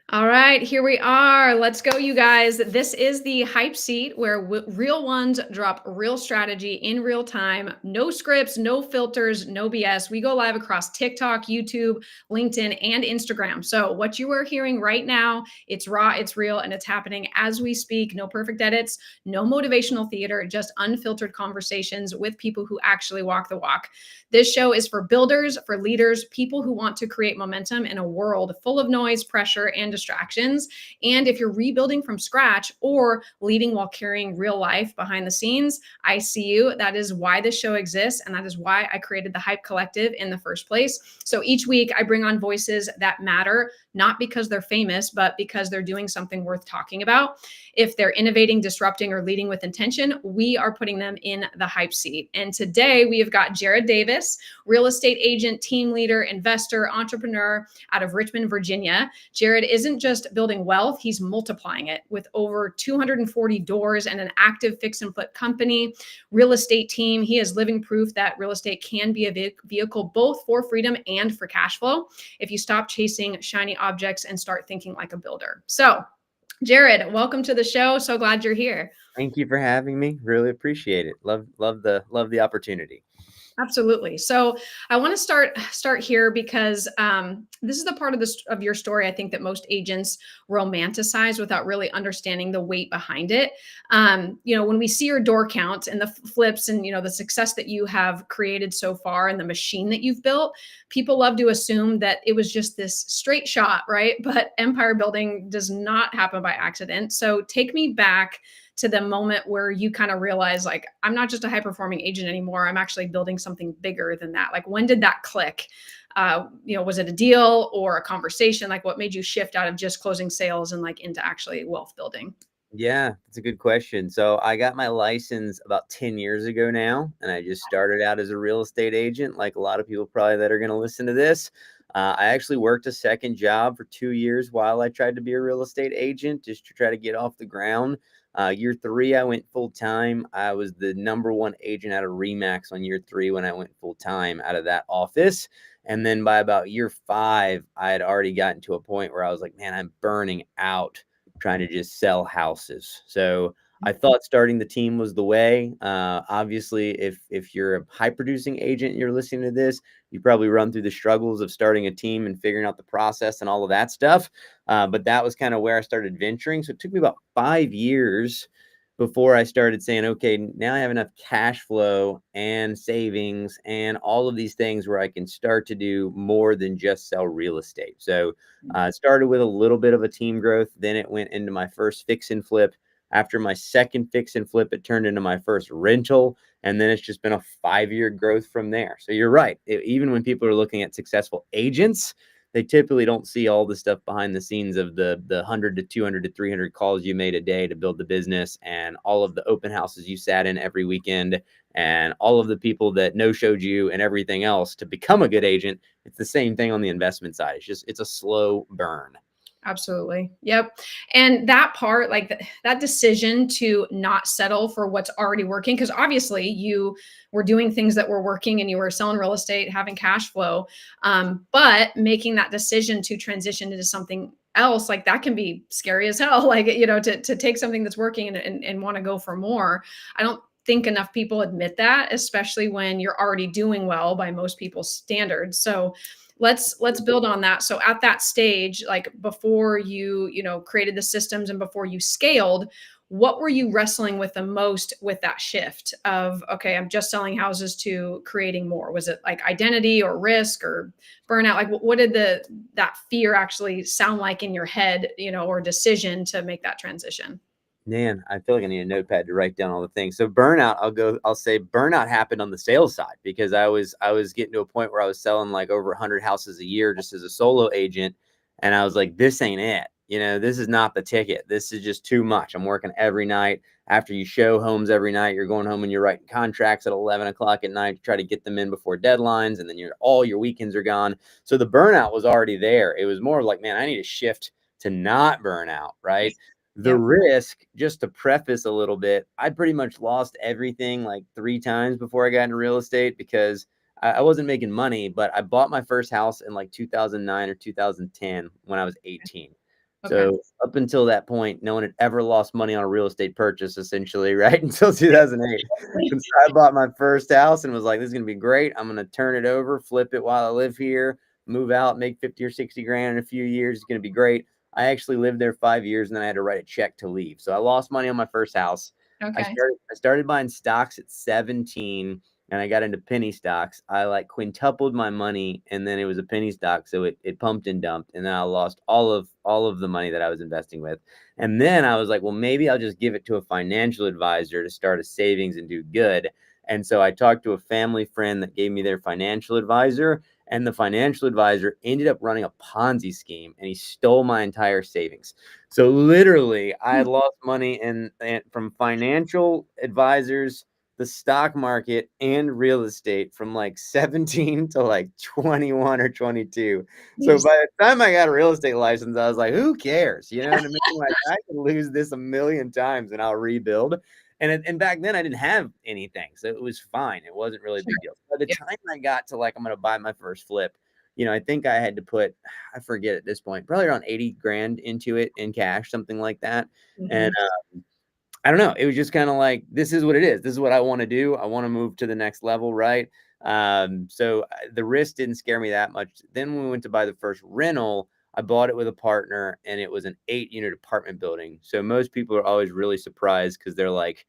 All right, here we are. Let's go, you guys. This is the hype seat where real ones drop real strategy in real time. No scripts, no filters, no BS. We go live across TikTok, YouTube, LinkedIn, and Instagram. So, what you are hearing right now, it's raw, it's real, and it's happening as we speak. No perfect edits, no motivational theater, just unfiltered conversations with people who actually walk the walk. This show is for builders, for leaders, people who want to create momentum in a world full of noise, pressure, and distractions. And if you're rebuilding from scratch or leading while carrying real life behind the scenes, I see you. That is why this show exists. And that is why I created the Hype Collective in the first place. So each week I bring on voices that matter, not because they're famous, but because they're doing something worth talking about. If they're innovating, disrupting, or leading with intention, we are putting them in the hype seat. And today we have got Jared Davis, real estate agent, team leader, investor, entrepreneur out of Richmond, Virginia. Jared isn't just building wealth, he's multiplying it with over 240 doors and an active fix and flip company, real estate team. He is living proof that real estate can be a vehicle both for freedom and for cash flow if you stop chasing shiny objects and start thinking like a builder. So, Jared, welcome to the show. So glad you're here. Thank you for having me. Really appreciate it. Love the opportunity. Absolutely. So I want to start here because this is the part of of your story I think that most agents romanticize without really understanding the weight behind it. When we see your door count and the flips and the success that you have created so far and the machine that you've built, people love to assume that it was just this straight shot, right? But empire building does not happen by accident. So take me back to the moment where you kind of realize, like, I'm not just a high performing agent anymore, I'm actually building something bigger than that. Like, when did that click? Was it a deal or a conversation? Like, what made you shift out of just closing sales and like into actually wealth building? Yeah, that's a good question. So I got my license about 10 years ago now, and I just started out as a real estate agent, like a lot of people probably that are going to listen to this. I actually worked a second job for 2 years while I tried to be a real estate agent just to try to get off the ground. Year three, I went full time. I was the number one agent out of Remax on year three when I went full time out of that office. And then by about year five, I had already gotten to a point where I was like, man, I'm burning out trying to just sell houses. So I thought starting the team was the way. Obviously, if you're a high producing agent and you're listening to this, you probably run through the struggles of starting a team and figuring out the process and all of that stuff. But that was kind of where I started venturing. So it took me about 5 years before I started saying, okay, now I have enough cash flow and savings and all of these things where I can start to do more than just sell real estate. So it started with a little bit of a team growth. Then it went into my first fix and flip. After my second fix and flip, it turned into my first rental. And then it's just been a 5-year growth from there. So you're right. Even when people are looking at successful agents, they typically don't see all the stuff behind the scenes of the 100 to 200 to 300 calls you made a day to build the business, and all of the open houses you sat in every weekend, and all of the people that no showed you and everything else to become a good agent. It's the same thing on the investment side. It's a slow burn. Absolutely. Yep. And that part, like that decision to not settle for what's already working, because obviously you were doing things that were working and you were selling real estate, having cash flow. But making that decision to transition into something else, like that can be scary as hell. Like, to take something that's working and want to go for more. I don't think enough people admit that, especially when you're already doing well by most people's standards. So, let's build on that. So at that stage, like before you created the systems and before you scaled, what were you wrestling with the most with that shift of, okay, I'm just selling houses to creating more? Was it like identity or risk or burnout? Like what did that fear actually sound like in your head, or decision to make that transition? Man, I feel like I need a notepad to write down all the things. So burnout, I'll say burnout happened on the sales side because I was getting to a point where I was selling like over 100 houses a year just as a solo agent. And I was like, this ain't it. This is not the ticket. This is just too much. I'm working every night. After you show homes every night, you're going home and you're writing contracts at 11 o'clock at night to try to get them in before deadlines. And then all your weekends are gone. So the burnout was already there. It was more like, man, I need to shift to not burn out. Right. The Yep. risk, just to preface a little bit, I pretty much lost everything like 3 times before I got into real estate because I wasn't making money, but I bought my first house in like 2009 or 2010 when I was 18. Okay. So up until that point, no one had ever lost money on a real estate purchase, essentially, right? Until 2008. And so I bought my first house and was like, this is going to be great. I'm going to turn it over, flip it while I live here, move out, make 50 or 60 grand in a few years. It's going to be great. I actually lived there 5 years and then I had to write a check to leave. So I lost money on my first house. Okay. I started buying stocks at 17 and I got into penny stocks. I like quintupled my money and then it was a penny stock. So it pumped and dumped. And then I lost all of the money that I was investing with. And then I was like, well, maybe I'll just give it to a financial advisor to start a savings and do good. And so I talked to a family friend that gave me their financial advisor. And the financial advisor ended up running a Ponzi scheme and he stole my entire savings. So literally, I had lost money from financial advisors, the stock market, and real estate from like 17 to like 21 or 22. So Jeez. by the time I got a real estate license, I was like, who cares? You know what I mean? Like I can lose this a million times and I'll rebuild. And back then I didn't have anything. So it was fine. It wasn't really a Sure. big deal. By the Yeah. time I got to like, I'm going to buy my first flip, I think I had to put, I forget at this point, probably around 80 grand into it in cash, something like that. And Mhm. I don't know. It was just kind of like, this is what it is. This is what I want to do. I want to move to the next level, right? So the risk didn't scare me that much. Then when we went to buy the first rental, I bought it with a partner and it was an 8-unit apartment building. So most people are always really surprised because they're like,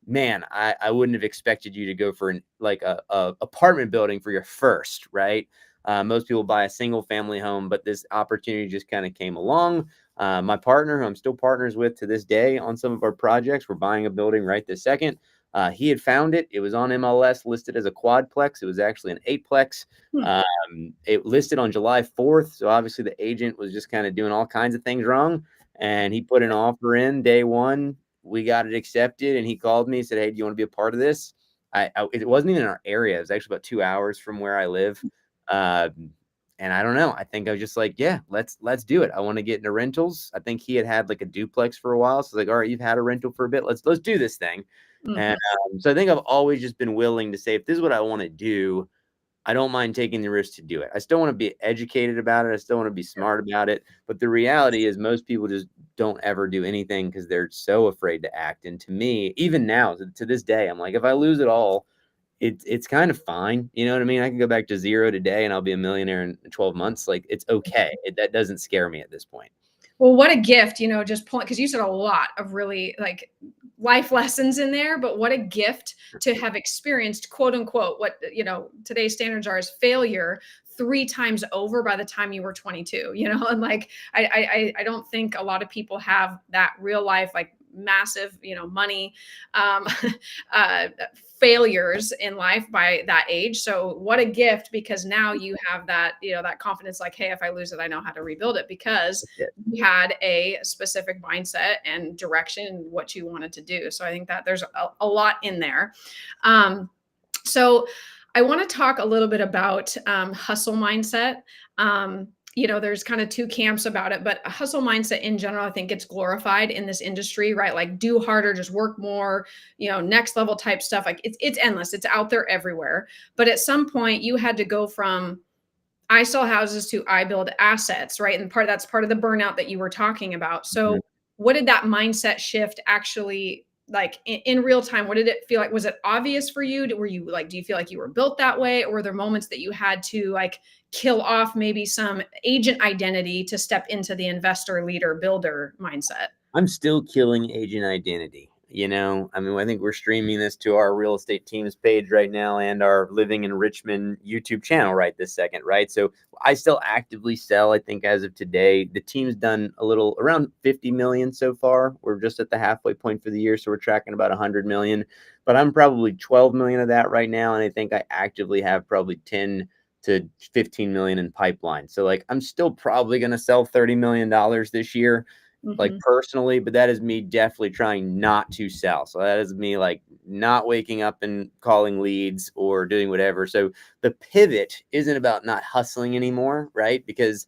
man, I wouldn't have expected you to go for a apartment building for your first, right? Most people buy a single family home, but this opportunity just kind of came along. My partner, who I'm still partners with to this day on some of our projects, we're buying a building right this second. He had found it. It was on MLS listed as a quadplex. It was actually an eightplex. Hmm. It listed on July 4th. So obviously the agent was just kind of doing all kinds of things wrong. And he put an offer in day one. We got it accepted. And he called me and said, hey, do you want to be a part of this? It wasn't even in our area. It was actually about 2 hours from where I live. And I don't know. I think I was just like, yeah, let's do it. I want to get into rentals. I think he had like a duplex for a while. So like, all right, you've had a rental for a bit. Let's do this thing. And Mhm. so I think I've always just been willing to say, if this is what I want to do, I don't mind taking the risk to do it. I still want to be educated about it. I still want to be smart about it. But the reality is most people just don't ever do anything because they're so afraid to act. And to me, even now, to this day, I'm like, if I lose it all, it's kind of fine. You know what I mean? I can go back to zero today and I'll be a millionaire in 12 months. Like it's okay. That doesn't scare me at this point. Well, what a gift, just point because you said a lot of really like life lessons in there, but what a gift to have experienced quote unquote what today's standards are as failure three times over by the time you were 22, and like I don't think a lot of people have that real life like massive money um uh failures in life by that age. So what a gift, because now you have that that confidence, like, hey, if I lose it I know how to rebuild it, because Yeah. you had a specific mindset and direction and what you wanted to do. So I think that there's a lot in there. So I want to talk a little bit about hustle mindset. There's kind of two camps about it, but a hustle mindset in general, I think gets glorified in this industry, right? Like do harder, just work more, next level type stuff. Like it's endless. It's out there everywhere. But at some point you had to go from I sell houses to I build assets, right? And that's part of the burnout that you were talking about. So, Mhm. what did that mindset shift actually like in real time? What did it feel like? Was it obvious for you? Were you like, do you feel like you were built that way? Or were there moments that you had to like kill off maybe some agent identity to step into the investor, leader, builder mindset? I'm still killing agent identity. I mean, I think we're streaming this to our real estate teams page right now and our Living in Richmond YouTube channel right this second, right? So I still actively sell. I think as of today, the team's done a little around 50 million so far. We're just at the halfway point for the year, so we're tracking about 100 million. But I'm probably 12 million of that right now, and I think I actively have probably 10 to 15 million in pipeline. So like I'm still probably going to sell $30 million this year, like Hmm. personally, but that is me definitely trying not to sell. So that is me like not waking up and calling leads or doing whatever. So the pivot isn't about not hustling anymore, right? Because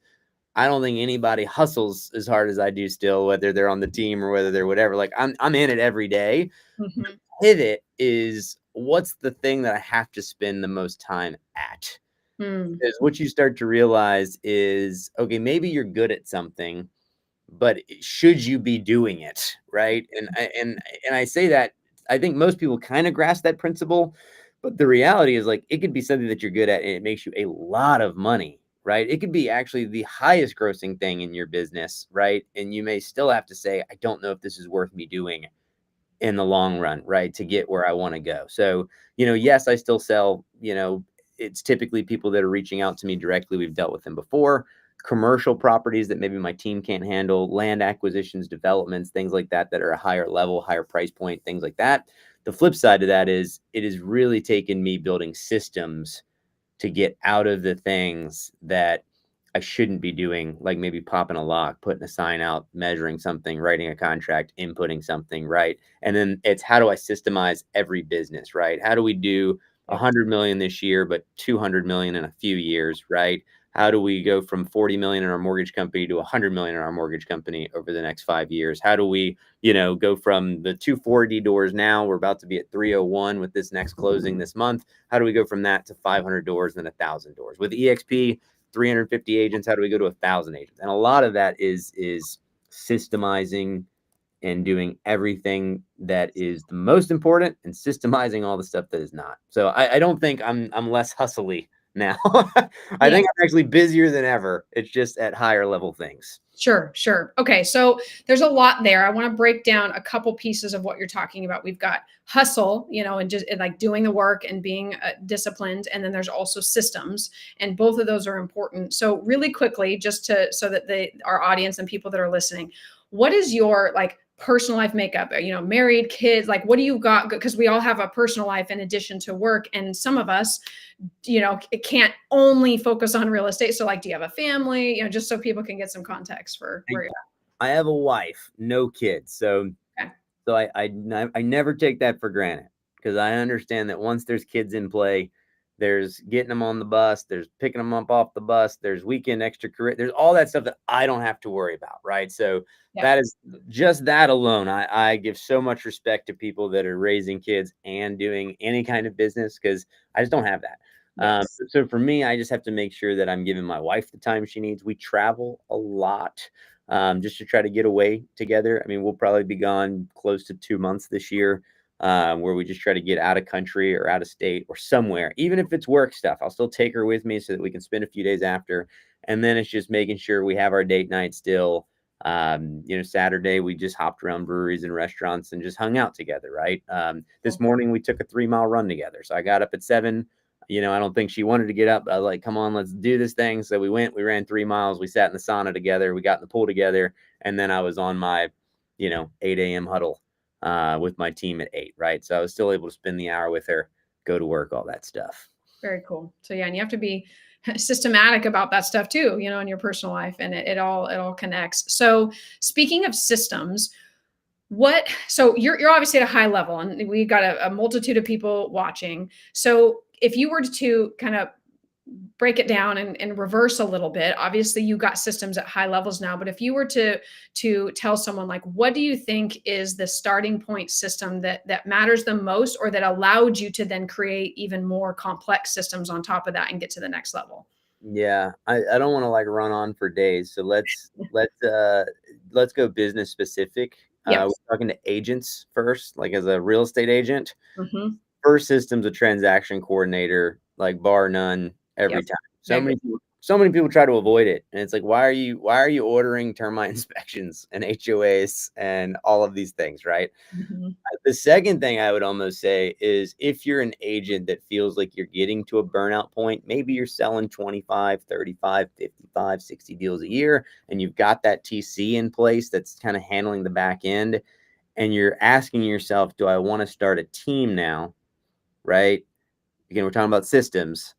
I don't think anybody hustles as hard as I do still, whether they're on the team or whether they're whatever. Like I'm in it every day. Hmm. Pivot is what's the thing that I have to spend the most time at? Mm. Because what you start to realize is, okay, maybe you're good at something, but should you be doing it, right? And I say that I think most people kind of grasp that principle, but the reality is like it could be something that you're good at and it makes you a lot of money, right? It could be actually the highest grossing thing in your business, right? And you may still have to say, I don't know if this is worth me doing in the long run, right? To get where I want to go. So, yes, I still sell, it's typically people that are reaching out to me directly. We've dealt with them before. Commercial properties that maybe my team can't handle, land acquisitions, developments, things like that, that are a higher level, higher price point, things like that. The flip side of that is it has really taken me building systems to get out of the things that I shouldn't be doing, like maybe popping a lock, putting a sign out, measuring something, writing a contract, inputting something, right? And then it's how do I systemize every business, right? How do we do Yep. 100 million this year, but 200 million in a few years, right? How do we go from 40 million in our mortgage company to 100 million in our mortgage company over the next 5 years? How do we, go from the 240 doors now? We're about to be at 301 with this next closing this month. How do we go from that to 500 doors and 1,000 doors? With EXP, 350 agents, how do we go to 1,000 agents? And a lot of that is systemizing and doing everything that is the most important and systemizing all the stuff that is not. So I don't think I'm less hustly now. I Yeah. think I'm actually busier than ever. It's just at higher level things. Sure, sure. Okay, so there's a lot there. I want to break down a couple pieces of what you're talking about. We've got hustle, and just like doing the work and being disciplined, and then there's also systems, and both of those are important. So really quickly, just to so that our audience and people that are listening, what is your like personal life makeup? Married, kids, like what do you got? Because we all have a personal life in addition to work, and some of us it can't only focus on real estate. So like, do you have a family, just so people can get some context for where you're I have a wife, no kids. So at? So I never take that for granted because I understand that once there's kids in play, there's getting them on the bus, there's picking them up off the bus, there's weekend extracurricular, there's all that stuff that I don't have to worry about, right? So Yeah. that is just that alone. I give so much respect to people that are raising kids and doing any kind of business because I just don't have that. Yes. So for me, I just have to make sure that I'm giving my wife the time she needs. We travel a lot just to try to get away together. I mean, we'll probably be gone close to 2 months this year, where we just try to get out of country or out of state or somewhere. Even if it's work stuff, I'll still take her with me so that we can spend a few days after. And then it's just making sure we have our date night still. Saturday we just hopped around breweries and restaurants and just hung out together, right? This morning we took a 3-mile run together. So I got up at 7. I don't think she wanted to get up. I was like, come on, let's do this thing. So we ran 3 miles. We sat in the sauna together. We got in the pool together. And then I was on my, 8 a.m. huddle with my team at 8, right? So I was still able to spend the hour with her, go to work, all that stuff. Very cool. So yeah, and you have to be systematic about that stuff too, in your personal life, and it all connects. So speaking of systems, so you're obviously at a high level, and we got a multitude of people watching. So if you were to kind of break it down and reverse a little bit, obviously you got systems at high levels now, but if you were to tell someone, like, what do you think is the starting point system that matters the most, or that allowed you to then create even more complex systems on top of that and get to the next level? Yeah, I don't want to like run on for days. So let's go business specific. We're Yes. talking to agents first, like as a real estate agent. Hmm. First system's a transaction coordinator, like bar none every Yep. time. I So agree. many people try to avoid it. And it's like, why are you ordering termite inspections and HOAs and all of these things, right? Mhm. The second thing I would almost say is if you're an agent that feels like you're getting to a burnout point, maybe you're selling 25, 35, 55, 60 deals a year, and you've got that TC in place that's kind of handling the back end, and you're asking yourself, do I want to start a team now? Right? Again, we're talking about systems.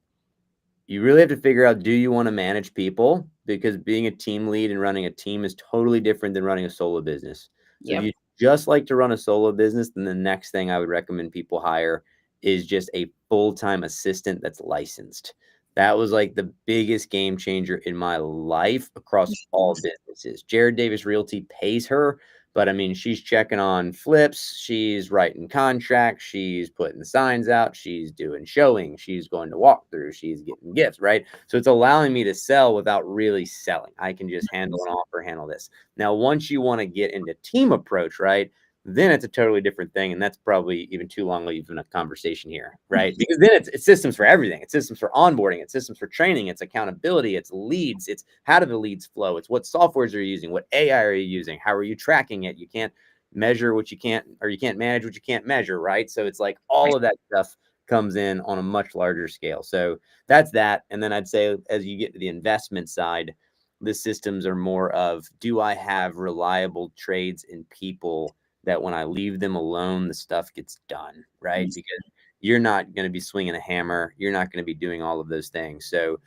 You really have to figure out, do you want to manage people? Because being a team lead and running a team is totally different than running a solo business. So if Yep. you just like to run a solo business, then the next thing I would recommend people hire is just a full-time assistant that's licensed. That was like the biggest game changer in my life across all businesses. Jared Davis Realty pays her But I mean, she's checking on flips, she's writing contracts, she's putting signs out, she's doing showing, she's going to walkthrough, she's getting gifts, right? So it's allowing me to sell without really selling. I can just handle an offer, handle this. Now, once you want to get into team approach, right? Then it's a totally different thing. And that's probably even too long leaving a conversation here, right? Because then it's systems for everything. It's systems for onboarding. It's systems for training. It's accountability. It's leads. It's how do the leads flow? It's what softwares are you using? What AI are you using? How are you tracking it? You can't measure what you can't, or you can't manage what you can't measure, right? So it's like all of that stuff comes in on a much larger scale. So that's that. And then I'd say as you get to the investment side, the systems are more of, do I have reliable trades and people that when I leave them alone, the stuff gets done, right? Because you're not going to be swinging a hammer. You're not going to be doing all of those things. So,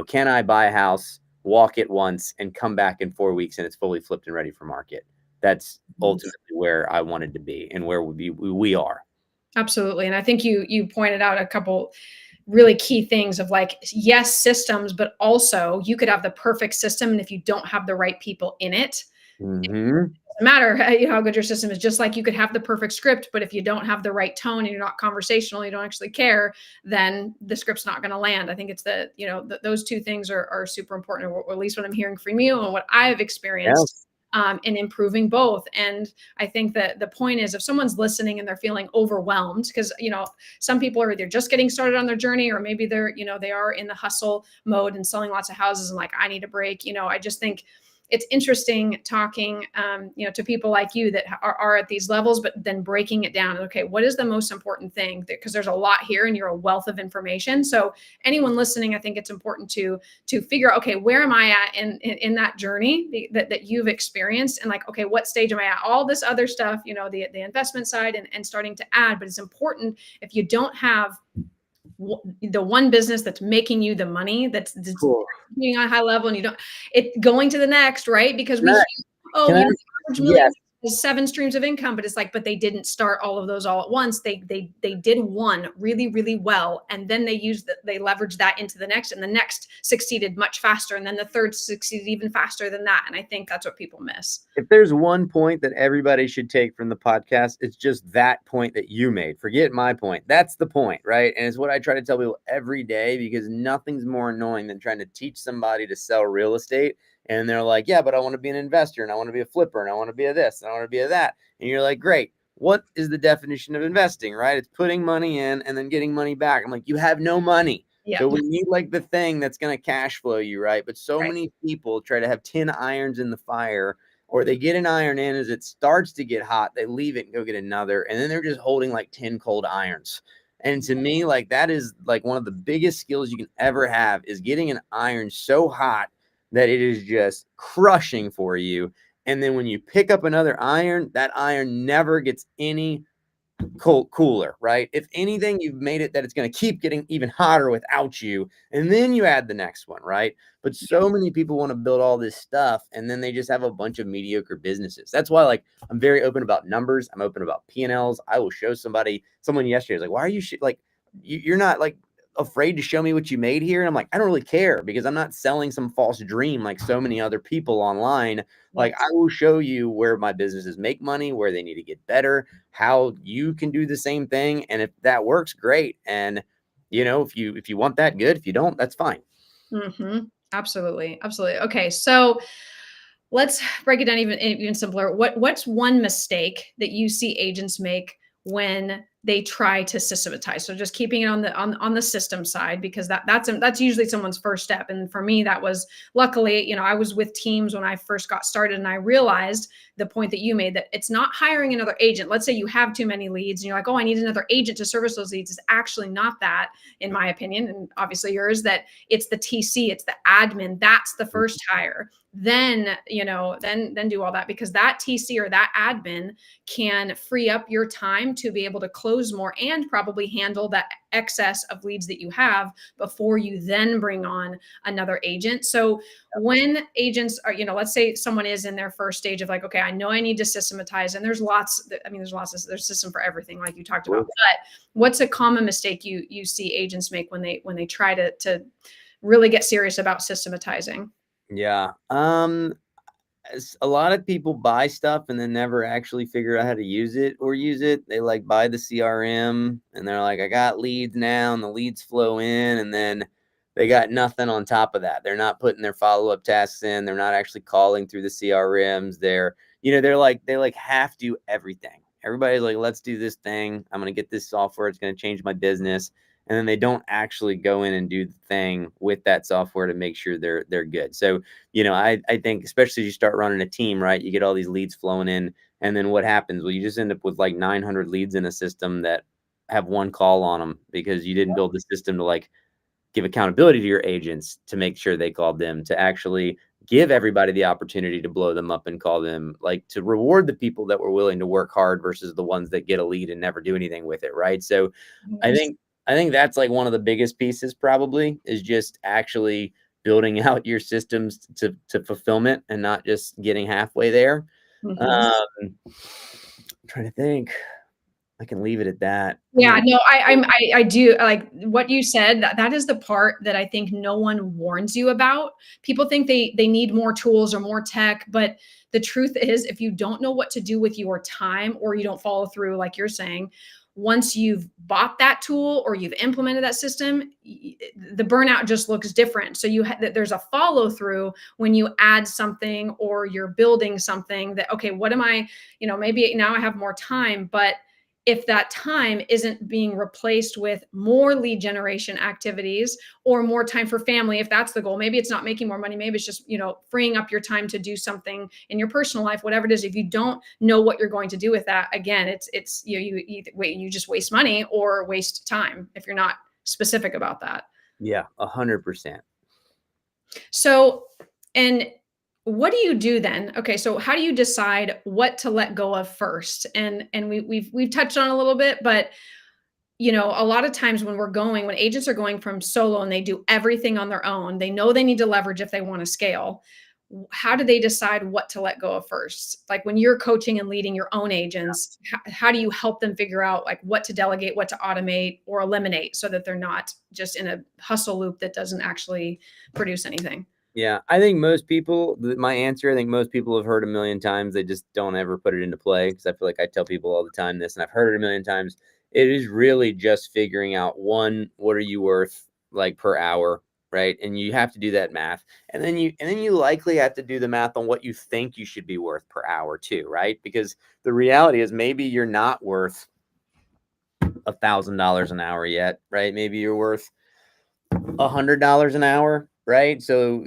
can I buy a house, walk it once, and come back in 4 weeks and it's fully flipped and ready for market? That's ultimately where I wanted to be and where we are. Absolutely. And I think you pointed out a couple really key things of like, yes, systems, but also you could have the perfect system. And if you don't have the right people in it, Mm-hmm. matter how good your system is, just like you could have the perfect script, but if you don't have the right tone and you're not conversational, you don't actually care, then the script's not going to land. I think it's those two things are super important, or at least what I'm hearing from you and what I've experienced in improving both. And I think that the point is, if someone's listening and they're feeling overwhelmed, because some people are either just getting started on their journey, or maybe they are in the hustle mode and selling lots of houses and like, I need a break. I just think it's interesting talking, to people like you that are at these levels, but then breaking it down. Okay, what is the most important thing? Because there's a lot here, and you're a wealth of information. So anyone listening, I think it's important to figure out, okay, where am I at in that journey that you've experienced, and like, okay, what stage am I at? All this other stuff, the investment side and starting to add, but it's important if you don't have the one business that's making you the money, that's Cool. being on a high level, and you don't going to the next, right? Because we average million Yes. is 7 streams of income, but it's like, but they didn't start all of those all at once. They did one really, really well, and then they leveraged that into the next, and the next succeeded much faster, and then the third succeeded even faster than that. And I think that's what people miss. If there's one point that everybody should take from the podcast, it's just that point that you made. Forget my point. That's the point, right? And it's what I try to tell people every day, because nothing's more annoying than trying to teach somebody to sell real estate. And they're like, yeah, but I want to be an investor, and I want to be a flipper, and I want to be a this, and I want to be a that. And you're like, great. What is the definition of investing, right? It's putting money in and then getting money back. I'm like, you have no money. Yeah. So we need like the thing that's going to cash flow you, right? But so Right. many people try to have 10 irons in the fire, or they get an iron in, as it starts to get hot, they leave it and go get another, and then they're just holding like 10 cold irons. And to me, like, that is like one of the biggest skills you can ever have, is getting an iron so hot that it is just crushing for you. And then when you pick up another iron, that iron never gets any cooler, right? If anything, you've made it that it's going to keep getting even hotter without you, and then you add the next one, right? But so many people want to build all this stuff, and then they just have a bunch of mediocre businesses. That's why, like, I'm very open about numbers. I'm open about P&Ls. I will show someone yesterday was like, why are you like, you're not like afraid to show me what you made here? And I'm like, I don't really care, because I'm not selling some false dream like so many other people online. Like, I will show you where my businesses make money, where they need to get better, how you can do the same thing. And if that works, great. And if you want that, good. If you don't, that's fine. Mm-hmm. Absolutely. Absolutely. Okay. So let's break it down even simpler. What's one mistake that you see agents make when they try to systematize? So just keeping it on the system side, because that's usually someone's first step. And for me, that was, luckily, I was with teams when I first got started, and I realized the point that you made, that it's not hiring another agent. Let's say you have too many leads and you're like, oh, I need another agent to service those leads. It's actually not that, in my opinion, and obviously yours, that it's the TC, it's the admin. That's the first hire. Then do all that, because that TC or that admin can free up your time to be able to close more and probably handle that excess of leads that you have before you then bring on another agent. So when agents are, let's say someone is in their first stage of like, okay, I know I need to systematize, and there's system for everything, like you talked about. But what's a common mistake you see agents make when they try to really get serious about systematizing? Yeah. a lot of people buy stuff and then never actually figure out how to use it or use it. They like buy the CRM and they're like, I got leads now, and the leads flow in, and then they got nothing on top of that. They're not putting their follow-up tasks in. They're not actually calling through the CRMs. They're like, they like half do everything. Everybody's like, let's do this thing. I'm going to get this software. It's going to change my business. And then they don't actually go in and do the thing with that software to make sure they're good. So, I think especially as you start running a team, right, you get all these leads flowing in, and then what happens? Well, you just end up with like 900 leads in a system that have one call on them because you didn't build the system to like give accountability to your agents to make sure they called them, to actually give everybody the opportunity to blow them up and call them, like to reward the people that were willing to work hard versus the ones that get a lead and never do anything with it. Right. So I think that's like one of the biggest pieces probably is just actually building out your systems to fulfillment and not just getting halfway there. I'm trying to think. I can leave it at that. Yeah, no, I do like what you said. That is the part that I think no one warns you about. People think they need more tools or more tech, but the truth is, if you don't know what to do with your time or you don't follow through, like you're saying, once you've bought that tool or you've implemented that system, the burnout just looks different. So there's a follow through when you add something or you're building something that, okay, what am I, maybe now I have more time, but if that time isn't being replaced with more lead generation activities or more time for family, if that's the goal, maybe it's not making more money, maybe it's just, freeing up your time to do something in your personal life, whatever it is. If you don't know what you're going to do with that, again, it's you just waste money or waste time if you're not specific about that. Yeah, 100%. So, and what do you do then? Okay, so how do you decide what to let go of first? And we've touched on a little bit, but a lot of times when agents are going from solo and they do everything on their own, they know they need to leverage if they want to scale. How do they decide what to let go of first? Like when you're coaching and leading your own agents, how do you help them figure out like what to delegate, what to automate or eliminate so that they're not just in a hustle loop that doesn't actually produce anything? Yeah, I think most people, my answer, I think most people have heard a million times. They just don't ever put it into play because I feel like I tell people all the time this, and I've heard it a million times. It is really just figuring out one, what are you worth like per hour, right? And you have to do that math, and then you likely have to do the math on what you think you should be worth per hour too, right? Because the reality is maybe you're not worth $1,000 an hour yet, right? Maybe you're worth $100 an hour, right? So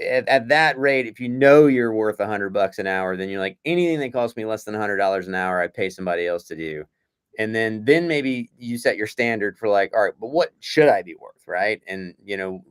at that rate, if you know you're worth $100 an hour, then you're like, anything that costs me less than $100 an hour, I pay somebody else to do. And then maybe you set your standard for like, all right, but what should I be worth, right? And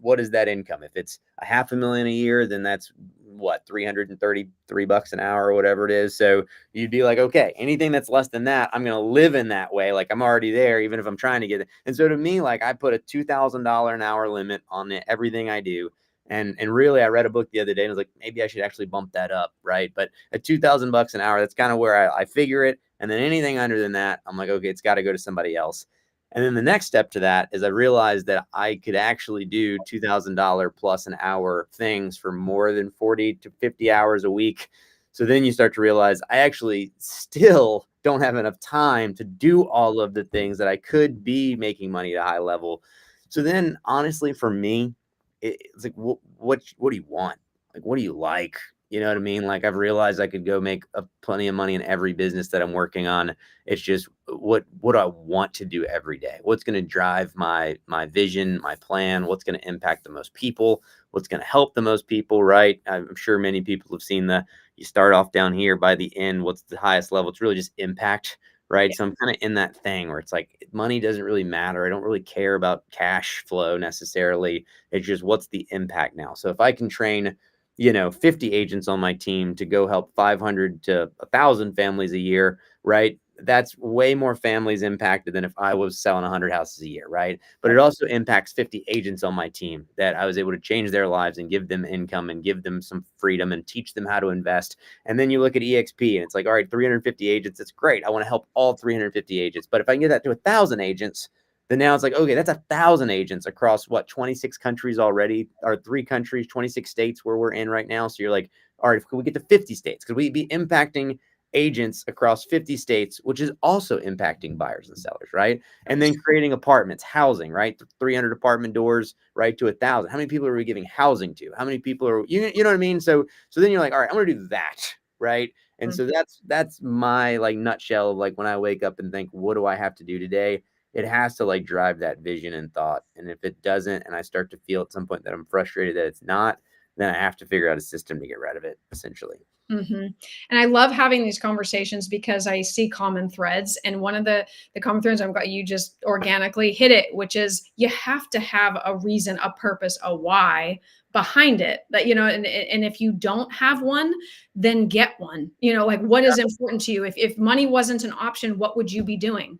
what is that income? If it's $500,000 a year, then that's what, $333 an hour or whatever it is. So you'd be like, okay, anything that's less than that, I'm going to live in that way. Like I'm already there, even if I'm trying to get it. And so to me, like I put a $2,000 an hour limit on everything I do. And really, I read a book the other day and I was like, maybe I should actually bump that up, right? But at $2,000 an hour, that's kind of where I figure it. And then anything under than that, I'm like, okay, it's got to go to somebody else. And then the next step to that is I realized that I could actually do $2,000 plus an hour things for more than 40 to 50 hours a week. So then you start to realize I actually still don't have enough time to do all of the things that I could be making money at a high level. So then honestly, for me, it's like, what do you want? Like, what do you like? You know what I mean? Like I've realized I could go make plenty of money in every business that I'm working on. It's just what do I want to do every day? What's going to drive my vision, my plan? What's going to impact the most people? What's going to help the most people? Right? I'm sure many people have seen you start off down here, by the end, what's the highest level? It's really just impact. Right. So I'm kind of in that thing where it's like money doesn't really matter. I don't really care about cash flow necessarily. It's just what's the impact now. So if I can train 50 agents on my team to go help 500 to 1,000 families a year, right? That's way more families impacted than if I was selling 100 houses a year, right? But it also impacts 50 agents on my team that I was able to change their lives and give them income and give them some freedom and teach them how to invest. And then you look at EXP and it's like, all right, 350 agents, that's great. I want to help all 350 agents. But if I can get that to 1,000 agents, then now it's like, okay, that's 1,000 agents across 26 countries already, or 3 countries, 26 states where we're in right now. So you're like, all right, if we get to 50 states, could we be impacting agents across 50 states, which is also impacting buyers and sellers, right? And then creating apartments, housing, right? 300 apartment doors, right, to 1,000. How many people are we giving housing to? How many people are you know what I mean? So then you're like, all right, I'm gonna do that, right? And so that's my like nutshell of like when I wake up and think, what do I have to do today? It has to like drive that vision and thought. And if it doesn't, and I start to feel at some point that I'm frustrated that it's not, then I have to figure out a system to get rid of it, essentially. And I love having these conversations because I see common threads. And one of the common threads I've got, you just organically hit it, which is you have to have a reason, a purpose, a why behind it. That, you know, and if you don't have one, then get one. You know, like what is important to you? If money wasn't an option, what would you be doing?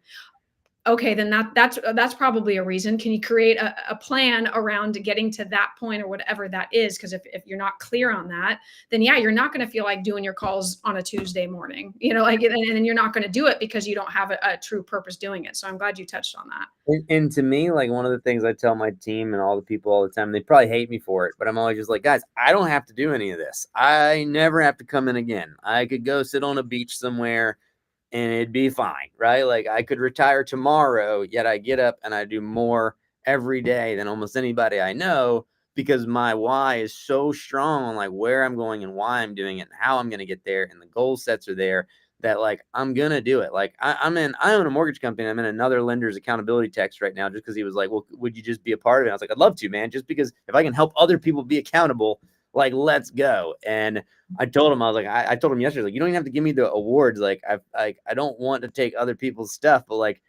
Okay, then that's probably a reason. Can you create a plan around getting to that point or whatever that is? Because if you're not clear on that, then yeah, you're not going to feel like doing your calls on a Tuesday morning, you know, like, and then you're not going to do it because you don't have a true purpose doing it. So I'm glad you touched on that. And to me, like one of the things I tell my team and all the people all the time, they probably hate me for it, but I'm always just like, guys, I don't have to do any of this. I never have to come in again. I could go sit on a beach somewhere and it'd be fine, right? Like I could retire tomorrow, yet I get up and I do more every day than almost anybody I know because my why is so strong on like where I'm going and why I'm doing it and how I'm going to get there. And the goal sets are there that like I'm going to do it. Like I own a mortgage company. I'm in another lender's accountability text right now just because he was like, well, would you just be a part of it? I was like, I'd love to, man, just because if I can help other people be accountable, like, let's go. And I told him, I was like, I told him yesterday, like, you don't even have to give me the awards. Like, I don't want to take other people's stuff, but like,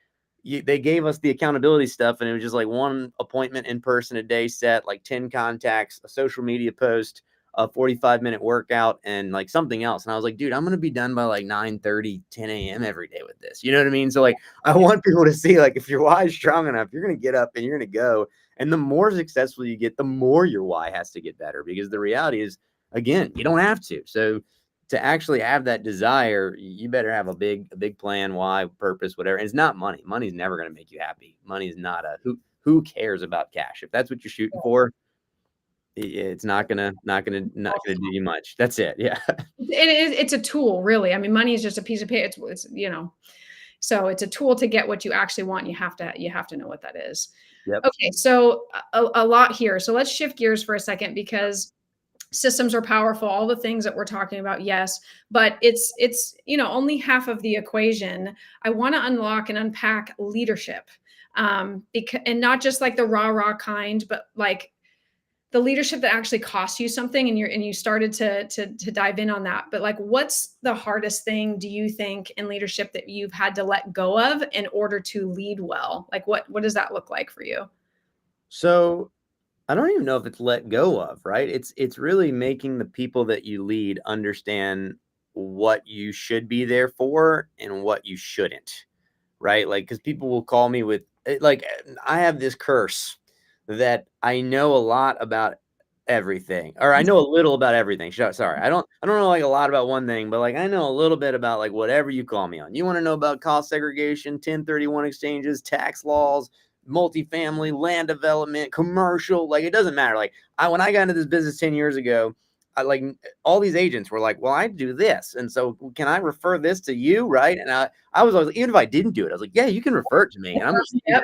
they gave us the accountability stuff, and it was just like one appointment in person a day set, like 10 contacts, a social media post, a 45-minute workout, and like something else. And I was like, dude, I'm gonna be done by like 9:30, 10 a.m. every day with this. You know what I mean? So like, I want people to see like if your why is strong enough, you're gonna get up and you're gonna go. And the more successful you get, the more your why has to get better because the reality is, again, you don't have to. So to actually have that desire, you better have a big plan, why, purpose, whatever. And it's not money. Money's never going to make you happy. Money is not a who cares about cash. If that's what you're shooting for, it's not gonna do you much. That's it. Yeah. It's a tool, really. I mean, money is just a piece of paper. It's you know, so it's a tool to get what you actually want. You have to know what that is. Yep. Okay, so a lot here. So let's shift gears for a second because systems are powerful, all the things that we're talking about, yes, but it's you know, only half of the equation. I want to unlock and unpack leadership, because, and not just like the rah kind, but like the leadership that actually costs you something. And you started to dive in on that, but like what's the hardest thing, do you think, in leadership that you've had to let go of in order to lead well? Like what does that look like for you? So I don't even know if it's let go of, right? It's really making the people that you lead understand what you should be there for and what you shouldn't, right? Like, because people will call me with like I have this curse that I know a lot about everything, or I know a little about everything. Sorry, I don't know like a lot about one thing, but like I know a little bit about like whatever you call me on. You want to know about cost segregation, 1031 exchanges, tax laws, multifamily, land development, commercial, like it doesn't matter. Like when I got into this business 10 years ago, I like all these agents were like, well, I do this. And so can I refer this to you? Right. And I was always like, even if I didn't do it, I was like, yeah, you can refer it to me. And I'm just Yep.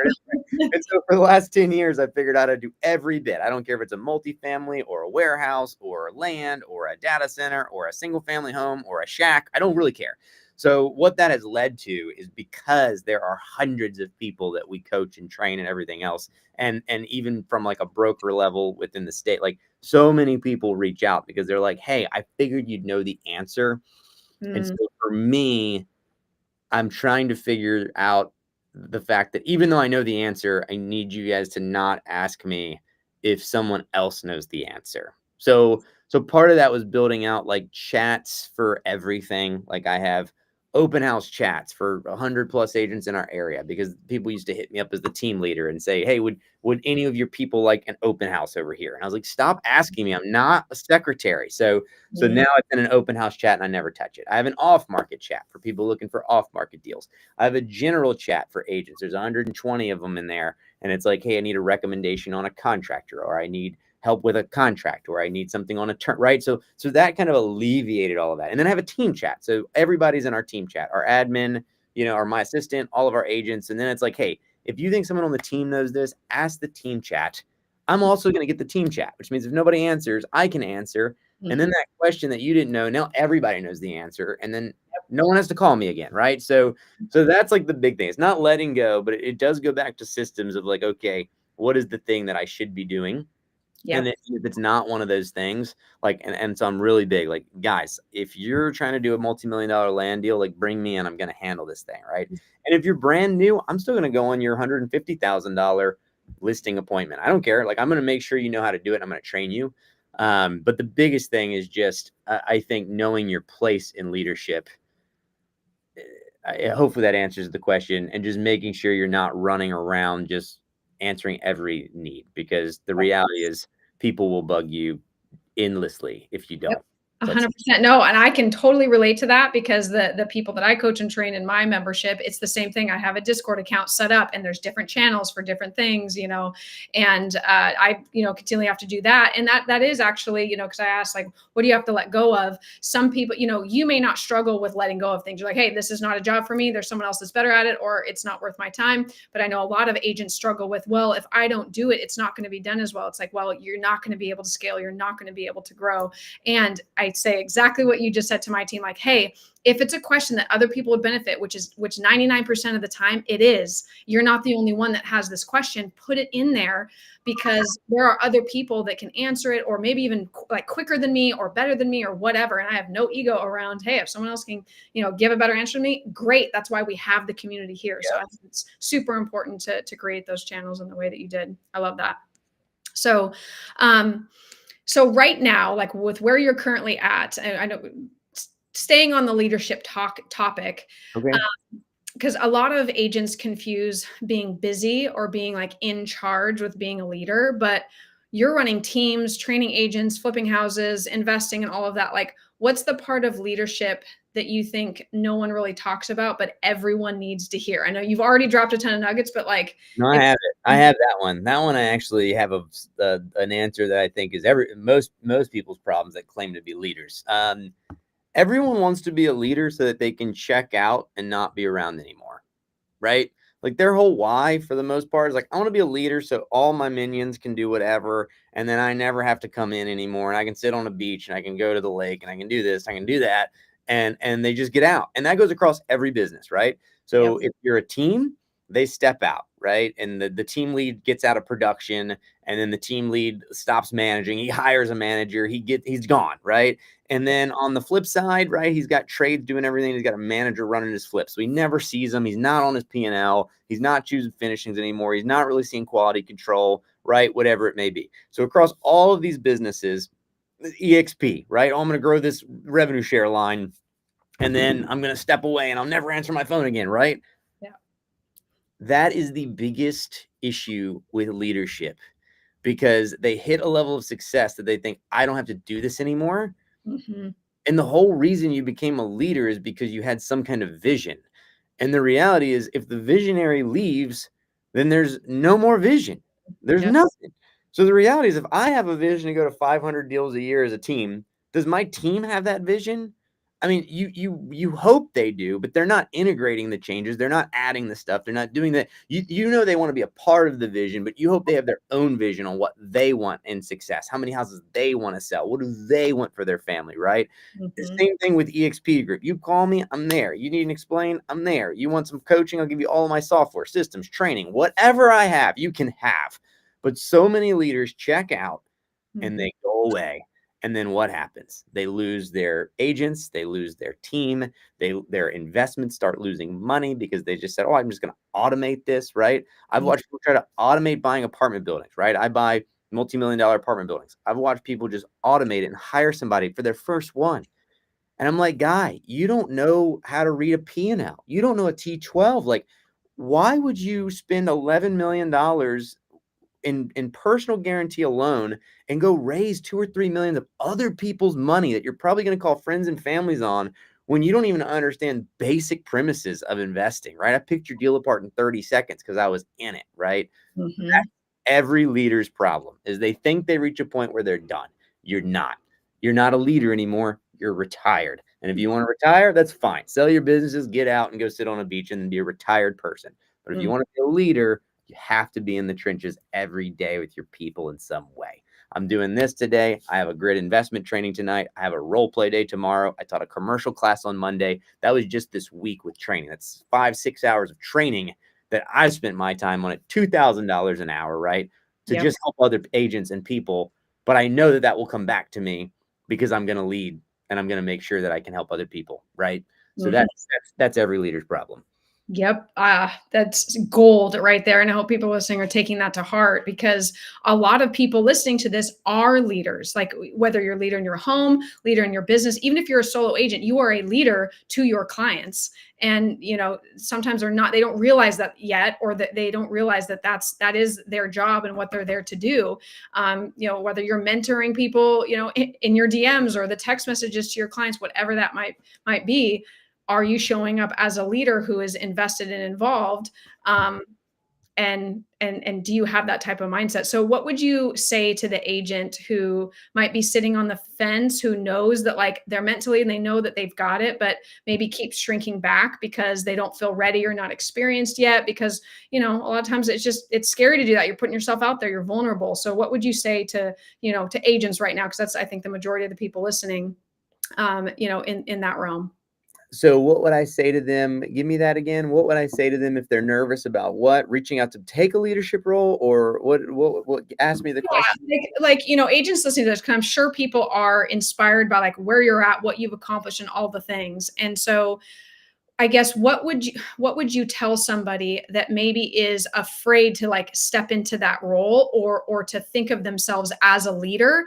and so for the last 10 years, I figured out how to do every bit. I don't care if it's a multifamily or a warehouse or land or a data center or a single family home or a shack. I don't really care. So what that has led to is because there are hundreds of people that we coach and train and everything else. And even from like a broker level within the state, like so many people reach out because they're like, hey, I figured you'd know the answer. And so Mm, for me, I'm trying to figure out the fact that even though I know the answer, I need you guys to not ask me if someone else knows the answer. So part of that was building out like chats for everything. Like I have open house chats for 100 plus agents in our area because people used to hit me up as the team leader and say, hey, would any of your people like an open house over here? And I was like, stop asking me. I'm not a secretary. So mm, now it's in an open house chat and I never touch it. I have an off market chat for people looking for off market deals. I have a general chat for agents. There's 120 of them in there. And it's like, hey, I need a recommendation on a contractor, or I need help with a contract, or I need something on a turn, right? So that kind of alleviated all of that. And then I have a team chat. So everybody's in our team chat, our admin, or my assistant, all of our agents. And then it's like, hey, if you think someone on the team knows this, ask the team chat. I'm also going to get the team chat, which means if nobody answers, I can answer. And then that question that you didn't know, now everybody knows the answer. And then no one has to call me again, right? So that's like the big thing. It's not letting go, but it does go back to systems of like, okay, what is the thing that I should be doing? Yeah. And if it's not one of those things, like, and so I'm really big, like, guys, if you're trying to do a multi-million-dollar land deal, like, bring me in, I'm going to handle this thing, right? And if you're brand new, I'm still going to go on your $150,000 listing appointment. I don't care. Like, I'm going to make sure you know how to do it. I'm going to train you. But the biggest thing is just, I think, knowing your place in leadership. Hopefully that answers the question, and just making sure you're not running around just answering every need, because the reality is people will bug you endlessly if you don't. So 100%. No, and I can totally relate to that, because the people that I coach and train in my membership, it's the same thing. I have a Discord account set up, and there's different channels for different things, and I, continually have to do that. And that is actually, because I asked, like, what do you have to let go of? Some people, you may not struggle with letting go of things. You're like, hey, this is not a job for me. There's someone else that's better at it, or it's not worth my time. But I know a lot of agents struggle with, well, if I don't do it, it's not going to be done as well. It's like, well, you're not going to be able to scale. You're not going to be able to grow. And I say exactly what you just said to my team. Like, hey, if it's a question that other people would benefit, which 99% of the time it is, you're not the only one that has this question, put it in there, because there are other people that can answer it, or maybe even like quicker than me or better than me or whatever. And I have no ego around, hey, if someone else can, give a better answer to me, great. That's why we have the community here. Yeah. So I think it's super important to create those channels in the way that you did. I love that. So right now, like with where you're currently at, I know, staying on the leadership topic, okay. Because a lot of agents confuse being busy or being like in charge with being a leader, but you're running teams, training agents, flipping houses, investing, and all of that. Like, what's the part of leadership that you think no one really talks about, but everyone needs to hear? I know you've already dropped a ton of nuggets, but like, no, I have it. I have that one. That one I actually have an answer that I think is most people's problems that claim to be leaders. Everyone wants to be a leader so that they can check out and not be around anymore, right? Like their whole why, for the most part, is like, I want to be a leader so all my minions can do whatever, and then I never have to come in anymore, and I can sit on a beach, and I can go to the lake, and I can do this, I can do that, and they just get out. And that goes across every business, right? So if you're a team, they step out, right? And the team lead gets out of production, and then the team lead stops managing. He hires a manager. He's gone, right? And then on the flip side, right, he's got trades doing everything. He's got a manager running his flips. So he never sees them. He's not on his P&L. He's not choosing finishings anymore. He's not really seeing quality control, right? Whatever it may be. So across all of these businesses, EXP, right? Oh, I'm going to grow this revenue share line, and then I'm going to step away and I'll never answer my phone again, right? Yeah. That is the biggest issue with leadership, because they hit a level of success that they think, I don't have to do this anymore. Mm-hmm. And the whole reason you became a leader is because you had some kind of vision. And the reality is, if the visionary leaves, then there's no more vision. There's nothing. So the reality is, if I have a vision to go to 500 deals a year as a team, does my team have that vision? I mean, you hope they do, but they're not integrating the changes. They're not adding the stuff. They're not doing that. They want to be a part of the vision, but you hope they have their own vision on what they want in success, how many houses they want to sell, what do they want for their family, right? Mm-hmm. The same thing with EXP Group. You call me, I'm there. You need an explain, I'm there. You want some coaching, I'll give you all of my software, systems, training, whatever I have, you can have. But so many leaders check out and they go away. And then what happens? They lose their agents, they lose their team, their investments start losing money because they just said, oh, I'm just going to automate this, right? I've watched people try to automate buying apartment buildings, right? I buy multi-million-dollar apartment buildings. I've watched people just automate it and hire somebody for their first one. And I'm like, guy, you don't know how to read a P&L. You don't know a T12. Like, why would you spend $11 million in personal guarantee alone and go raise 2 or 3 million of other people's money that you're probably going to call friends and families on, when you don't even understand basic premises of investing, right? I picked your deal apart in 30 seconds because I was in it, right? Mm-hmm. every leader's problem is they think they reach a point where they're done. You're not. You're not a leader anymore. You're retired. And if you want to retire, that's fine. Sell your businesses, get out and go sit on a beach and be a retired person. But if you want to be a leader, you have to be in the trenches every day with your people in some way. I'm doing this today. I have a grid investment training tonight. I have a role play day tomorrow. I taught a commercial class on Monday. That was just this week with training. That's 5-6 hours of training that I've spent my time on at $2,000 an hour, right? To just help other agents and people. But I know that that will come back to me because I'm going to lead and I'm going to make sure that I can help other people, right? So that's every leader's problem. Yep. That's gold right there. And I hope people listening are taking that to heart, because a lot of people listening to this are leaders. Like, whether you're a leader in your home, leader in your business, even if you're a solo agent, you are a leader to your clients. And, sometimes they don't realize that yet, or that they don't realize that that is their job and what they're there to do. Whether you're mentoring people, in your DMs or the text messages to your clients, whatever that might be. Are you showing up as a leader who is invested and involved? And do you have that type of mindset? So what would you say to the agent who might be sitting on the fence, who knows that, like, they're mentally and they know that they've got it, but maybe keeps shrinking back because they don't feel ready or not experienced yet? Because, a lot of times it's scary to do that. You're putting yourself out there, you're vulnerable. So what would you say to agents right now? Because that's, I think, the majority of the people listening, in that realm. So what would I say to them? Give me that again. What would I say to them if they're nervous about what? Reaching out to take a leadership role, or what? Ask me the question. Agents listening to this, because I'm sure people are inspired by, like, where you're at, what you've accomplished, and all the things. And so I guess what would you tell somebody that maybe is afraid to, like, step into that role, or to think of themselves as a leader,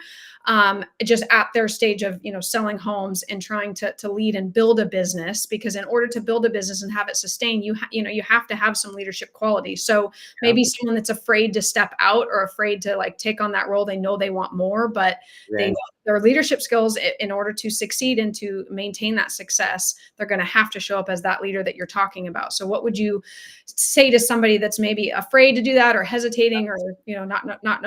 just at their stage of, selling homes and trying to lead and build a business? Because in order to build a business and have it sustain, you have to have some leadership qualities. So maybe someone that's afraid to step out, or afraid to, like, take on that role, they know they want more, but they know their leadership skills, in order to succeed and to maintain that success, they're going to have to show up as that leader that you're talking about. So what would you say to somebody that's maybe afraid to do that, or hesitating, or, not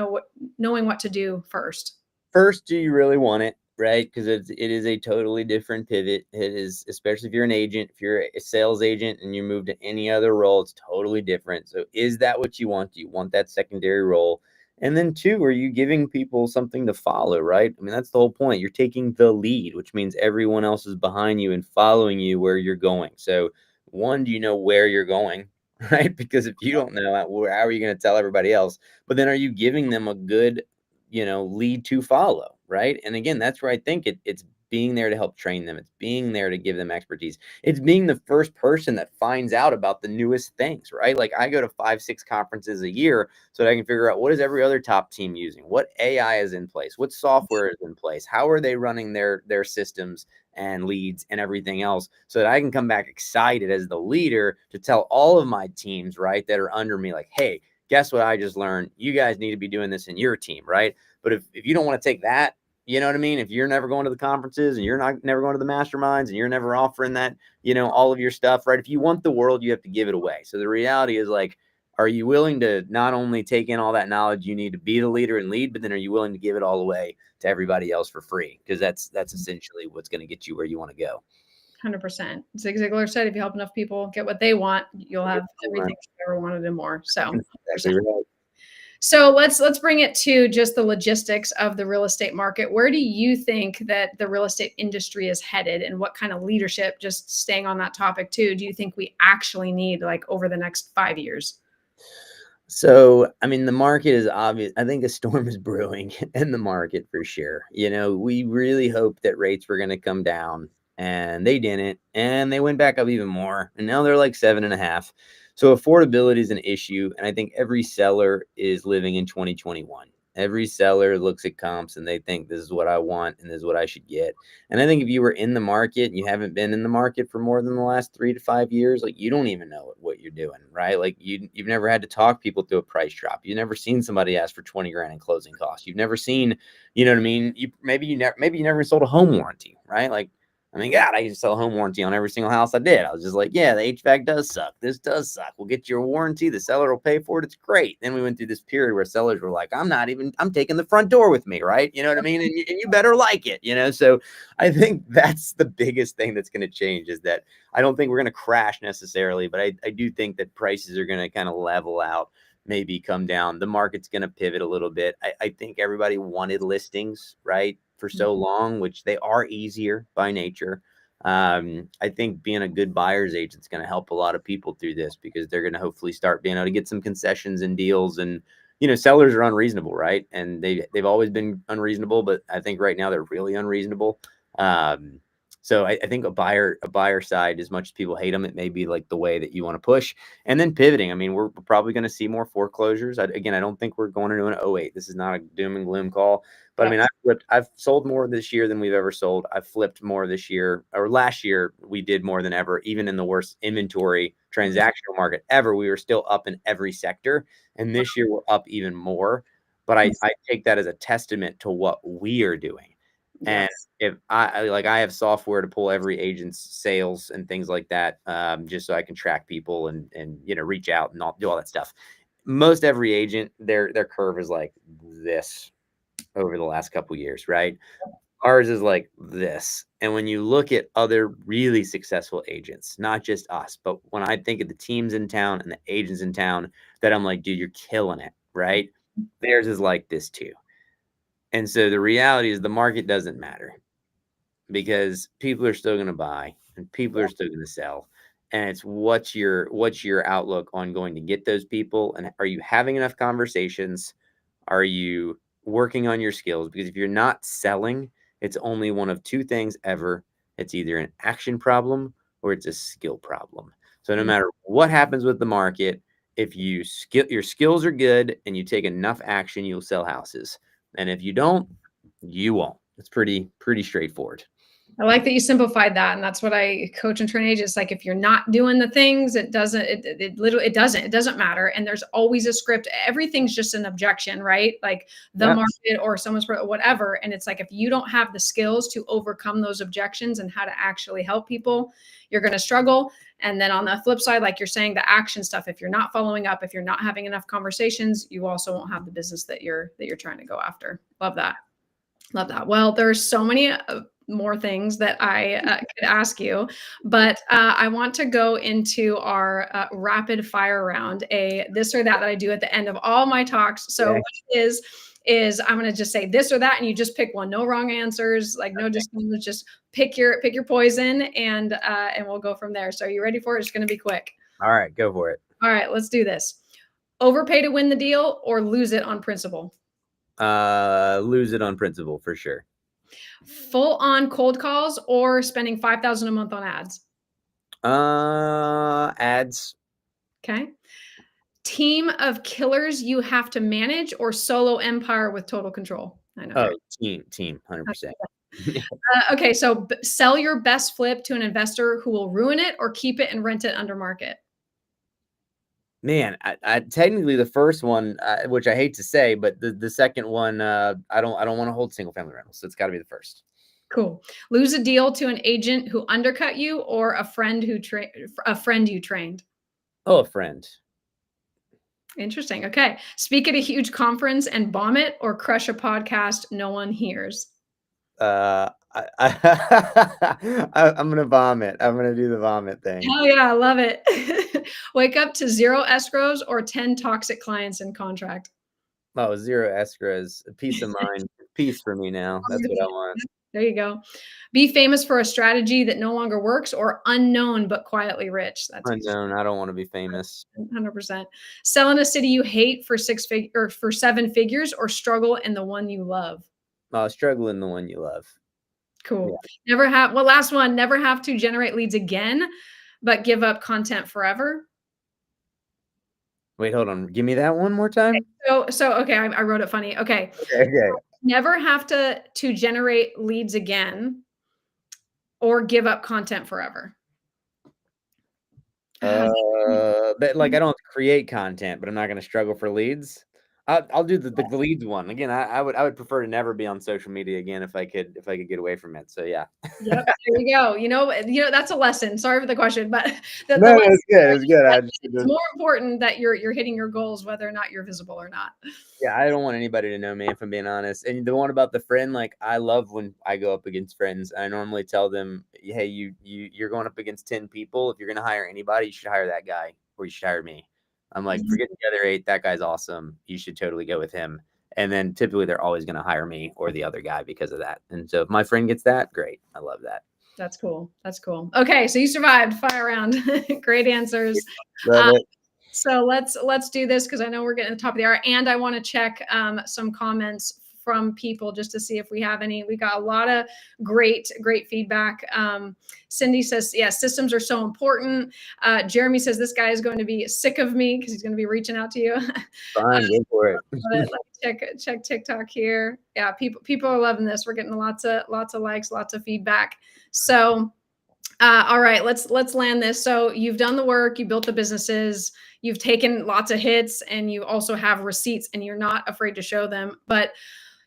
knowing what to do first? First, do you really want it? Right? Because it is a totally different pivot. It is, especially if you're an agent, if you're a sales agent and you move to any other role, it's totally different. So is that what you want? Do you want that secondary role? And then two, are you giving people something to follow, right? I mean, that's the whole point. You're taking the lead, which means everyone else is behind you and following you where you're going. So one, do you know where you're going? Right? Because if you don't know, how are you going to tell everybody else? But then are you giving them a good lead to follow, right? And again, that's where I think it's being there to help train them. It's being there to give them expertise. It's being the first person that finds out about the newest things, right? Like, I go to 5-6 conferences a year so that I can figure out, what is every other top team using? What AI is in place? What software is in place? How are they running their systems and leads and everything else, so that I can come back excited as the leader to tell all of my teams, right, that are under me, like, hey, guess what I just learned? You guys need to be doing this in your team, right? But if you don't want to take that, you know what I mean? If you're never going to the conferences, and you're never going to the masterminds, and you're never offering that, all of your stuff, right? If you want the world, you have to give it away. So the reality is, like, are you willing to not only take in all that knowledge you need to be the leader and lead, but then are you willing to give it all away to everybody else for free? Because that's essentially what's going to get you where you want to go. 100%. Zig Ziglar said, if you help enough people get what they want, you'll have everything you ever wanted and more. So, exactly right. So let's bring it to just the logistics of the real estate market. Where do you think that the real estate industry is headed, and what kind of leadership, just staying on that topic too, do you think we actually need, like, over the next 5 years? So, I mean, the market is obvious. I think a storm is brewing in the market for sure. We really hoped that rates were going to come down, and they didn't, and they went back up even more. And now they're like 7.5. So affordability is an issue. And I think every seller is living in 2021. Every seller looks at comps and they think, this is what I want and this is what I should get. And I think if you were in the market and you haven't been in the market for more than the last 3 to 5 years, like, you don't even know what you're doing, right? Like, you've never had to talk people through a price drop. You've never seen somebody ask for 20 grand in closing costs. You've never seen, you know what I mean? Maybe you never sold a home warranty, right? Like, I mean, God, I used to sell a home warranty on every single house I did. I was just like, yeah, the HVAC does suck. This does suck. We'll get you a warranty. The seller will pay for it. It's great. Then we went through this period where sellers were like, I'm taking the front door with me, right? You know what I mean? And you better like it, you know? So I think that's the biggest thing that's going to change, is that I don't think we're going to crash necessarily, but I do think that prices are going to kind of level out, maybe come down. The market's going to pivot a little bit. I think everybody wanted listings, right, for so long, which they are easier by nature. I think being a good buyer's agent is going to help a lot of people through this, because they're going to hopefully start being able to get some concessions and deals. And, you know, sellers are unreasonable, right? And they've always been unreasonable, but I think right now they're really unreasonable. So I think a buyer side, as much as people hate them, it may be like the way that you want to push. And then pivoting. I mean, we're probably going to see more foreclosures. I don't think we're going into an 08. This is not a doom and gloom call. But I mean, I've sold more this year than we've ever sold. I've flipped more this year, or last year we did more than ever. Even in the worst inventory transactional market ever, we were still up in every sector. And this year we're up even more. But I take that as a testament to what we are doing. And if I have software to pull every agent's sales and things like that, just so I can track people and you know, reach out and do all that stuff. Most every agent, their curve is like this over the last couple years, right? Ours is like this. And when you look at other really successful agents, not just us, but when I think of the teams in town and the agents in town, that I'm like, dude, you're killing it, right? Theirs is like this too. And so the reality is the market doesn't matter, because people are still going to buy and people are still going to sell. And it's what's your outlook on going to get those people, and are you having enough conversations? Are you working on your skills? Because if you're not selling, it's only one of two things ever. It's either an action problem or it's a skill problem. So no matter what happens with the market, if your skills are good and you take enough action, you'll sell houses. And if you don't, you won't. It's pretty straightforward. I like that you simplified that. And that's what I coach and train agents. Like, if you're not doing the things, it doesn't matter. And there's always a script. Everything's just an objection, right? Like the market or someone's whatever. And it's like, if you don't have the skills to overcome those objections and how to actually help people, you're going to struggle. And then on the flip side, like you're saying, the action stuff, if you're not following up, if you're not having enough conversations, you also won't have the business that you're trying to go after. Love that. Love that. Well, there's so many more things that I could ask you, but I want to go into our rapid fire round, a this or that I do at the end of all my talks. So what it is I'm going to just say this or that, and you just pick one. No wrong answers, like no disclaimers. Just pick your poison, and we'll go from there. So are you ready for it? It's going to be quick. All right, go for it. All right, let's do this. Overpay to win the deal or lose it on principle? Lose it on principle for sure. Full on cold calls or spending $5,000 a month on ads? Ads. Okay. Team of killers you have to manage or solo empire with total control? I know. Team, 100%. Okay, so sell your best flip to an investor who will ruin it, or keep it and rent it under market? Man, I technically the first one, which I hate to say, but the second one, I don't want to hold single family rentals, so it's got to be the first. Cool. Lose a deal to an agent who undercut you, or a friend you trained? Oh, a friend. Interesting. Okay. Speak at a huge conference and bomb it, or crush a podcast no one hears? I'm gonna vomit. I'm gonna do the vomit thing. Oh yeah, I love it. Wake up to 0 escrows or 10 toxic clients in contract? Oh, 0 escrows. Peace of mind. Peace for me now. That's what I want. There you go. Be famous for a strategy that no longer works, or unknown but quietly rich? That's Unknown. I don't want to be famous. 100%. Sell in a city you hate for 7 figures, or struggle in the one you love? Struggle in the one you love. Cool. Yeah. Last one, never have to generate leads again, but give up content forever? Wait, hold on. Give me that one more time. Okay, I wrote it funny. Okay. Okay. Never have to generate leads again, or give up content forever? But like, I don't have to create content, but I'm not going to struggle for leads. I'll do the leads one again. I would prefer to never be on social media again if I could get away from it. So yeah. Yep, there you go. That's a lesson. Sorry for the question, but the No, lesson it's good. It's good. it's more important that you're hitting your goals, whether or not you're visible or not. Yeah, I don't want anybody to know me, if I'm being honest. And the one about the friend, like I love when I go up against friends. I normally tell them, hey, you're going up against 10 people. If you're gonna hire anybody, you should hire that guy or you should hire me. I'm like, Mhm. forget the other 8. That guy's awesome. You should totally go with him. And then typically they're always gonna hire me or the other guy because of that. And so if my friend gets that, great. I love that. That's cool. That's cool. Okay, so you survived fire round. Great answers. Love Uh, it. So let's do this because I know we're getting to the top of the hour, and I want to check some comments from people just to see if we have any. We got a lot of great feedback. Cindy says, yeah, systems are so important. Jeremy says this guy is going to be sick of me because he's going to be reaching out to you. Fine, go for it. Let me check TikTok here. Yeah, people are loving this. We're getting lots of likes, lots of feedback. So all right, let's land this. So you've done the work, you built the businesses, you've taken lots of hits, and you also have receipts, and you're not afraid to show them. But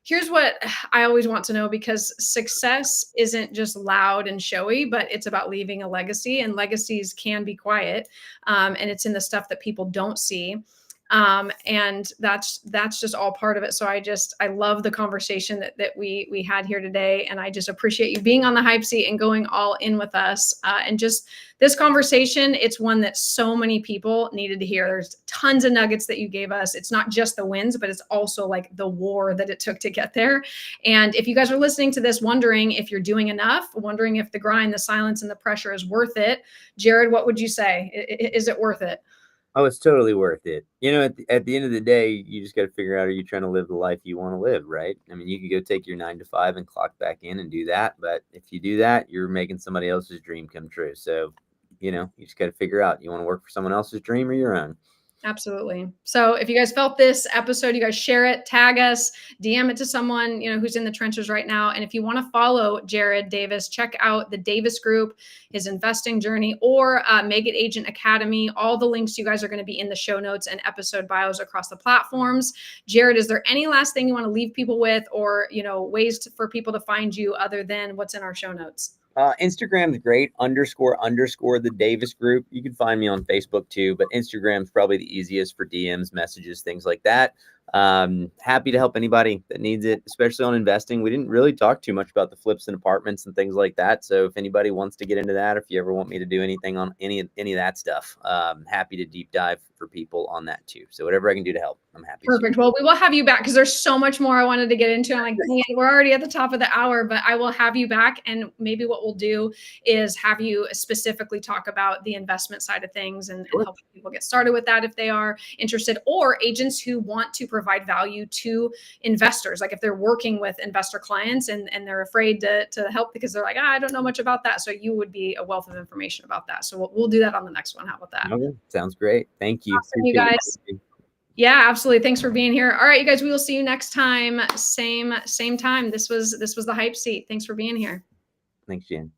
here's what I always want to know, because success isn't just loud and showy, but it's about leaving a legacy, and legacies can be quiet, and it's in the stuff that people don't see. And that's just all part of it. So I love the conversation that we had here today, and I just appreciate you being on the hype seat and going all in with us. And just this conversation, it's one that so many people needed to hear. There's tons of nuggets that you gave us. It's not just the wins, but it's also like the war that it took to get there. And if you guys are listening to this, wondering if you're doing enough, wondering if the grind, the silence, and the pressure is worth it, Jared, what would you say? Is it worth it? Oh, it's totally worth it. At the end of the day, you just got to figure out, are you trying to live the life you want to live, right? I mean, you could go take your 9 to 5 and clock back in and do that. But if you do that, you're making somebody else's dream come true. So, you just got to figure out, you want to work for someone else's dream or your own. Absolutely. So if you guys felt this episode, you guys share it, tag us, DM it to someone, who's in the trenches right now. And if you want to follow Jared Davis, check out the Davis Group, his investing journey, or Make It Agent Academy. All the links, you guys, are going to be in the show notes and episode bios across the platforms. Jared, is there any last thing you want to leave people with, or, ways for people to find you other than what's in our show notes? Instagram's great, _ the Davis Group. You can find me on Facebook too, but Instagram's probably the easiest for DMs, messages, things like that. Happy to help anybody that needs it, especially on investing. We didn't really talk too much about the flips and apartments and things like that. So if anybody wants to get into that, if you ever want me to do anything on any of that stuff, happy to deep dive for people on that too. So whatever I can do to help, I'm happy. Perfect. Well, we will have you back because there's so much more I wanted to get into. I'm like, man, we're already at the top of the hour, but I will have you back. And maybe what we'll do is have you specifically talk about the investment side of things and help people get started with that if they are interested, or agents who want to provide value to investors. Like if they're working with investor clients and they're afraid to help because they're like, I don't know much about that. So you would be a wealth of information about that. So we'll do that on the next one. How about that? Okay. Sounds great. Thank you. Awesome, you guys. Yeah, absolutely. Thanks for being here. All right, you guys, we will see you next time. Same time. This was the hype seat. Thanks for being here. Thanks, Jen.